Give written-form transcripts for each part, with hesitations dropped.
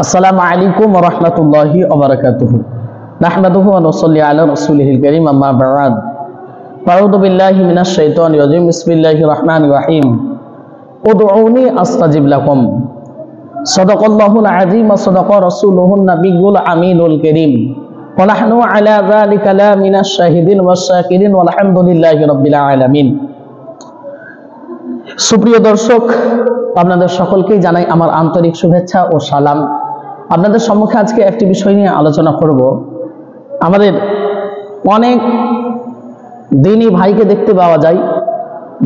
আসসালামু আলাইকুম ওয়া রাহমাতুল্লাহি ওয়া বারাকাতুহু। নাহমাদুহু ওয়া নুসাল্লি আলা রাসূলিহিল কারীম, আম্মা বা'দ। আউযু বিল্লাহি মিনাশ শাইতানির রাজীম। বিসমিল্লাহির রাহমানির রাহিম। উদউনি আস্তাজিব লাকুম। সাদাকাল্লাহুল আযীম ওয়া সাদাকা রাসূলুহুন নাবিয়্যুল আমিনুল কারীম। ওয়া নাহনু আলা যালিকা লা মিনাশ শাহিদিন ওয়াশ শাকিরিন ওয়া আলহামদুলিল্লাহি রাব্বিল আলামিন। সুপ্রিয় দর্শক, আপনাদের সকলকেই জানাই আমার আন্তরিক শুভেচ্ছা ও সালাম। আপনাদের সম্মুখে আজকে একটি বিষয় নিয়ে আলোচনা করব। আমাদের অনেক দিনই ভাইকে দেখতে পাওয়া যায়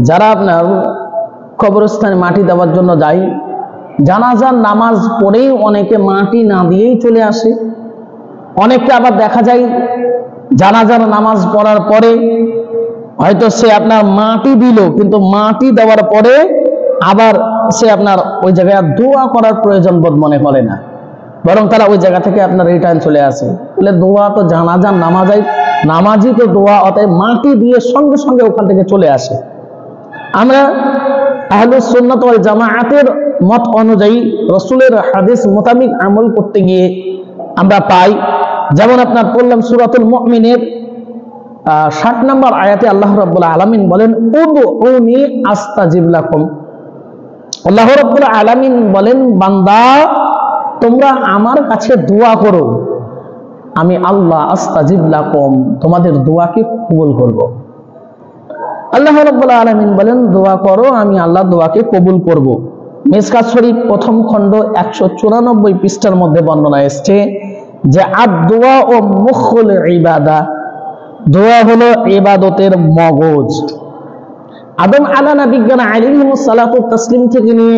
যারা আপনার কবরস্থানে মাটি দেওয়ার জন্য যায়, জানাজার নামাজ পড়েই অনেকে মাটি না দিয়েই চলে আসে। অনেককে আবার দেখা যায় জানাজার নামাজ পড়ার পরে হয়তো সে আপনার মাটি দিল, কিন্তু মাটি দেওয়ার পরে আবার সে আপনার ওই জায়গায় দোয়া করার প্রয়োজন বোধ মনে করে না, বরং তারা ওই জায়গা থেকে আপনার রিটার্ন চলে আসে। বলে দোয়া তো জানাজার নামাজি তো দোয়া, অতএব মাটি দিয়ে সঙ্গে সঙ্গে ওখান থেকে চলে আসে। আমরা আহলুস সুন্নাত ওয়াল জামাআতের মত অনুযায়ী রাসূলের হাদিস মোতাবেক আমল করতে গিয়ে আমরা পাই, যেমন আপনার পড়লাম সূরাতুল মুমিনের 60 নম্বর আয়াতে আল্লাহ রাব্বুল আলামিন বলেন, উদউনি আস্তাজিব লাকুম। আল্লাহ রাব্বুল আলামিন বলেন, বান্দা তোমরা আমার কাছে দোয়া করো, আমি আল্লাহ আস্তাজিব লাকুম তোমাদের দোয়াকে কবুল করব। আল্লাহ রাব্বুল আলামিন বলেন, দোয়া করো, আমি আল্লাহ দোয়াকে কবুল করব। মিশকাত শরীফ প্রথম খণ্ড 194 পৃষ্ঠার মধ্যে বর্ণনা এসেছে যে আদ-দুআ ও মুখুল ইবাদা, দোয়া হলো ইবাদতের মগজ। আদম আলানা বিজ্ঞান আলাইহিমুস সালাতু তাসলিম থেকে নিয়ে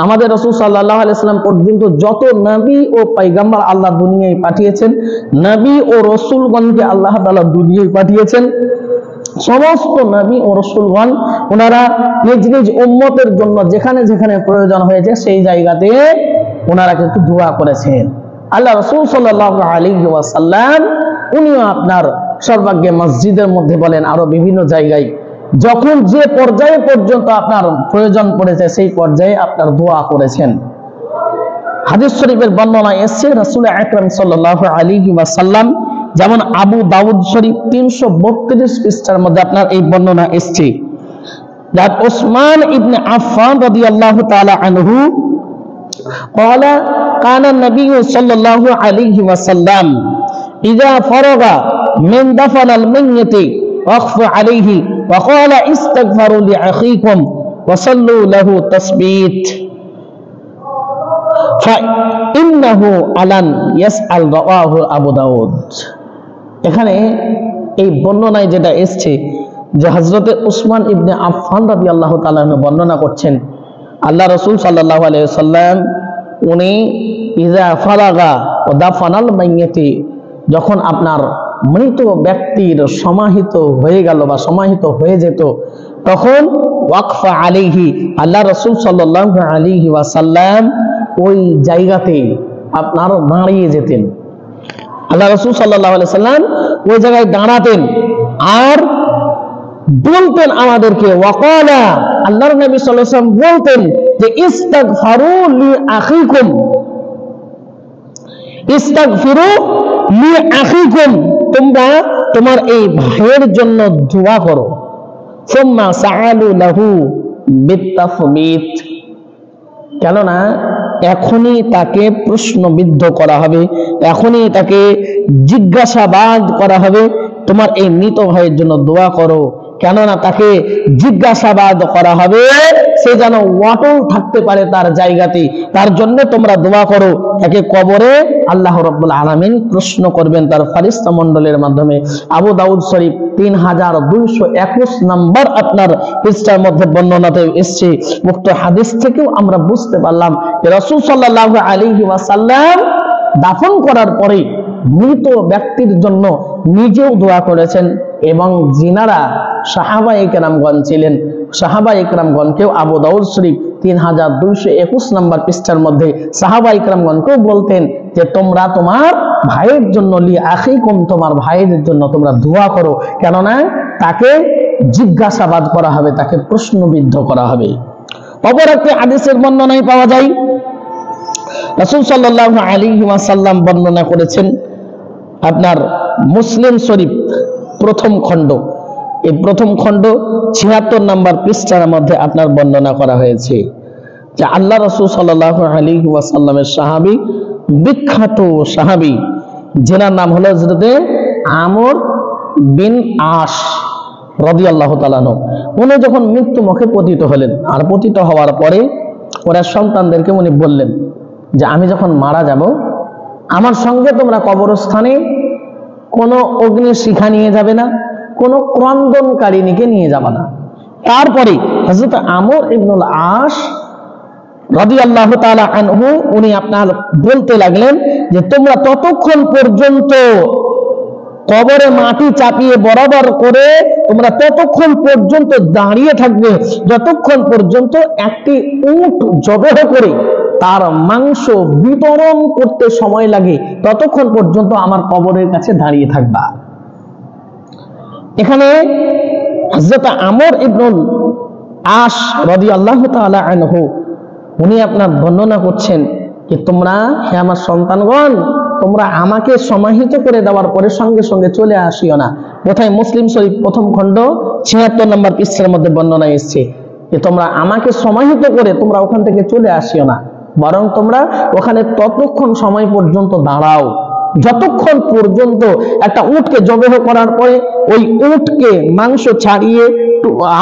আমাদের রাসূল সাল্লাল্লাহু আলাইহি সাল্লাম পর্যন্ত যত নবী ও পয়গম্বর আল্লাহ দুনিয়ায় পাঠিয়েছেন, নবী ও রাসূলগণকে আল্লাহ তাআলা দুনিয়ায় পাঠিয়েছেন, সমস্ত নবী ও রাসূলগণ ওনারা নিজ নিজ উম্মতের জন্য যেখানে যেখানে প্রয়োজন হয়েছে সেই জায়গাতে ওনারা কিন্তু দোয়া করেছেন। আল্লাহ রাসূল সাল্লাল্লাহু আলাইহি ওয়াসাল্লাম উনিও আপনার সর্বাগ্যে মসজিদের মধ্যে বলেন, আরো বিভিন্ন জায়গায় যখন যে পর্যায়ে পর্যন্ত আপনার প্রয়োজন পড়েছে সেই পর্যায়ে আপনার দোয়া করেছেন। হাদিস শরীফের বর্ণনা এসেছে রাসূল আকরাম সাল্লাল্লাহু আলাইহি ওয়াসাল্লাম, যেমন আবু দাউদ শরীফ 332 পৃষ্ঠার মধ্যে আপনার এই বর্ণনা এসেছে। যার উসমান ইবনে আফফান রাদিয়াল্লাহু তাআলা আনহু قال كان النبي صلى الله عليه وسلم إذا فرغ من دفن الميت وقف عليه وقال استغفروا لأخيكم وصلوا له تثبيت فإنه علن يسأل رواه أبو داود। এখানে এই বর্ণনায় যেটা এসেছে যে হযরতে উসমান ইবনে আফফান রাদিয়াল্লাহু তাআলা বর্ণনা করছেন, আল্লাহ রাসূল সাল্লাল্লাহু আলাইহি ওয়াসাল্লাম উনি ইজা ফারাগা ও দাফানাল মাইয়িতি, যখন আপনার মৃত ব্যক্তির সমাহিত হয়ে গেল বা সমাহিত হয়ে যেত, তখন ওয়াকফা আলাইহি, আল্লাহ রাসূল সাল্লাল্লাহু আলাইহি ওয়াসাল্লাম ওই জায়গাতে আপনার দাঁড়িয়ে যেতেন। আল্লাহ রাসূল সাল্লাল্লাহু আলাইহি ওয়াসাল্লাম ওই জায়গায় দাঁড়াতেন আর বলতেন আমাদেরকে, ওয়াকালা, আল্লাহর নবী সাল্লাল্লাহু আলাইহি ওয়াসাল্লাম বলতেন যে ইস্তাগফিরু লি আখিকুম, ইস্তাগফিরু লি আখিকুম, তোমরা তোমার এই ভাইয়ের জন্য দোয়া করো। সুম্মা সাআলু লাহু বিতাফবিত, কেননা এখনই তাকে প্রশ্নবিদ্ধ করা হবে, এখনই তাকে জিজ্ঞাসাবাদ করা হবে, তোমার এই মৃত ভাইয়ের জন্য দোয়া করো, কেননা তাকে জিজ্ঞাসাবাদ করা হবে, সে যেন অটল থাকতে পারে তার জায়গাতে, তার জন্য তোমরা দোয়া করো। তাকে কবরে আল্লাহ রাব্বুল আলামিন প্রশ্ন করবেন তার ফেরেশতা মণ্ডলের মাধ্যমে। আবু দাউদ শরীফ 3221 নম্বর আপনার পৃষ্ঠার মধ্যে বর্ণনাতে এসেছে। উক্ত হাদিস থেকেও আমরা বুঝতে পারলাম যে রাসূল সাল্লাল্লাহু আলাইহি ওয়াসাল্লাম দাফন করার পরে মৃত ব্যক্তির জন্য নিজেও দোয়া করেছেন, এবং যিনারা সাহাবায়ে কেরামগণ ছিলেন, সাহাবায়ে কেরামগণকেও আবু দাউদ শরীফ 3221 নম্বর পৃষ্ঠার মধ্যে সাহাবায়ে কেরামগণকেও বলতেন যে তোমরা তোমার ভাইয়ের জন্য লি আখিকুম, তোমার ভাইয়ের জন্য তোমরা দোয়া করো, কেননা তাকে জিজ্ঞাসাবাদ করা হবে, তাকে প্রশ্নবিদ্ধ করা হবে। অপর একটি হাদিসের বর্ণনায় পাওয়া যায় রাসূল সাল্লাল্লাহু আলাইহি ওয়াসাল্লাম বর্ণনা করেছেন আপনার মুসলিম শরীফ প্রথম খণ্ড, এই প্রথম খণ্ড ৭৬ নম্বর পৃষ্ঠার মধ্যে আপনার বর্ণনা করা হয়েছে যে আল্লাহ রাসূল সাল্লাল্লাহু আলাইহি ওয়াসাল্লামের সাহাবী, বিখ্যাত সাহাবী, যেনার নাম হলো হযরত আমর বিন আস রাদিয়াল্লাহু তাআলা আনহু। উনি যখন মৃত্যু মুখে পতিত হলেন, আর পতিত হওয়ার পরে ওরা সন্তানদেরকে উনি বললেন যে আমি যখন মারা যাব, আমার সঙ্গে তোমরা কবরস্থানে কোনো অগ্নিশিখা নিয়ে যাবে না, কোনো ক্রন্দনকারিণীকে নিয়ে যাবে না। তারপরে হযরত আমর ইবনুল আস রাদিয়াল্লাহু তাআলা আনহু উনি আপনার বলতে লাগলেন যে তোমরা ততক্ষণ পর্যন্ত কবরে মাটি চাপিয়ে বরাবর করে তোমরা ততক্ষণ পর্যন্ত দাঁড়িয়ে থাকবে যতক্ষণ পর্যন্ত একটি উট জবাহ করে তার মাংস বিতরণ করতে সময় লাগে, ততক্ষণ পর্যন্ত আমার কবরের কাছে দাঁড়িয়ে থাকবা। এখানে হযরত আমর ইবনুল আস রাদিয়াল্লাহু তাআলা আনহু উনি আপনার বর্ণনা করছেন যে তোমরা, হে আমার সন্তানগণ, তোমরা আমাকে সমাহিত করে দেওয়ার পরে সঙ্গে সঙ্গে চলে আসিও না। কোথায়? মুসলিম শরীফ প্রথম খণ্ড ৭৬ নম্বর পৃষ্ঠার মধ্যে বর্ণনা এসেছে যে তোমরা আমাকে সমাহিত করে তোমরা ওখান থেকে চলে আসিও না, বরং তোমরা ওখানে ততক্ষণ সময় পর্যন্ত দাঁড়াও যতক্ষণ পর্যন্ত একটা উটকে জবাহ করার পরে ওই উটকে মাংস ছাড়িয়ে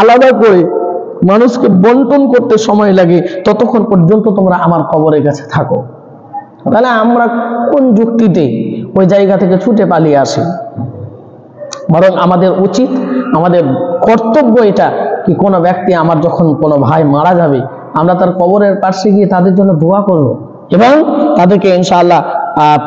আলাদা করে মানুষকে বন্টন করতে সময় লাগে, ততক্ষণ পর্যন্ত তোমরা আমার কবরের কাছে থাকো। তাহলে আমরা কোন যুক্তিতে ওই জায়গা থেকে ছুটে পালিয়ে আসি? বরং আমাদের উচিত, আমাদের কর্তব্য এটা কি কোনো ব্যক্তি, আমার যখন কোনো ভাই মারা যাবে, আমরা তার কবরের পাশে গিয়ে তাদের জন্য দোয়া করব এবং তাদেরকে ইনশাআল্লাহ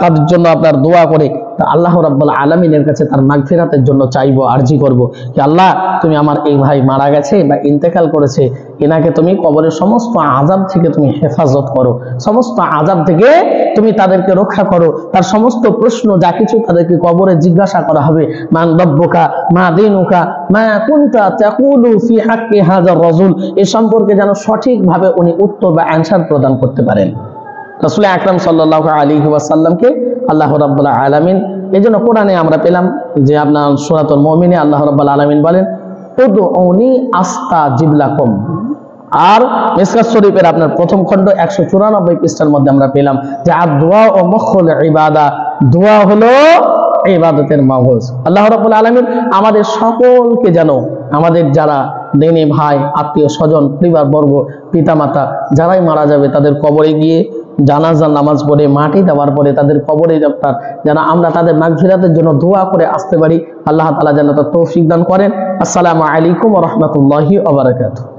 তাদের জন্য আপনার দোয়া করে আল্লাহ রাব্বুল আলামিনের কাছে তার মাগফিরাতের জন্য চাইবো, আরজি করব যে আল্লাহ তুমি আমার এই ভাই মারা গেছে বা ইন্তেকাল করেছে, এনাকে তুমি কবরের সমস্ত আযাব থেকে তুমি হেফাজত করো, সমস্ত আযাব থেকে তুমি তাদেরকে রক্ষা করো। তার সমস্ত প্রশ্ন যা কিছু তাদেরকে কবরে জিজ্ঞাসা করা হবে, মান রব্বুকা, মা দীনুকা, মা কুনতা তাকুলু ফি হাক্কি হাযার রাজুল, এ সম্পর্কে যেন সঠিকভাবে উনি উত্তর বা অ্যানসার প্রদান করতে পারেন। রাসূল আকরাম সাল্লাল্লাহু আলাইহি ওয়াসাল্লামকে আল্লাহ রাব্বুল আলামিন, এজন্য কোরআনে আমরা পেলাম যে আপনার সূরাতুল মুমিনে আল্লাহ রাব্বুল আলামিন বলেন উদউনি আস্তাজিব লাকুম। আর মিসকাত শরীফের আপনার প্রথম খণ্ড 194 পৃষ্ঠার মধ্যে আমরা পেলাম যে আদ-দুআ ও মুখুল ইবাদা, দোয়া হলো ইবাদতের মগজ। আল্লাহ রাব্বুল আলামিন আমাদের সকলকে যেন, আমাদের যারা দিনী ভাই, আত্মীয় স্বজন, পরিবারবর্গ, পিতামাতা যারাই মারা যাবে তাদের কবরে গিয়ে জানাজার নামাজ পড়ে মাটি দেওয়ার পরে তাদের কবরে যেন আমরা তাদের মাগফিরাতের জন্য দোয়া করে আসতে পারি। আল্লাহ তাআলা যেন তার তৌফিক দান করেন। আসসালামু আলাইকুম ওয়া রাহমাতুল্লাহি ওয়া বারাকাতুহু।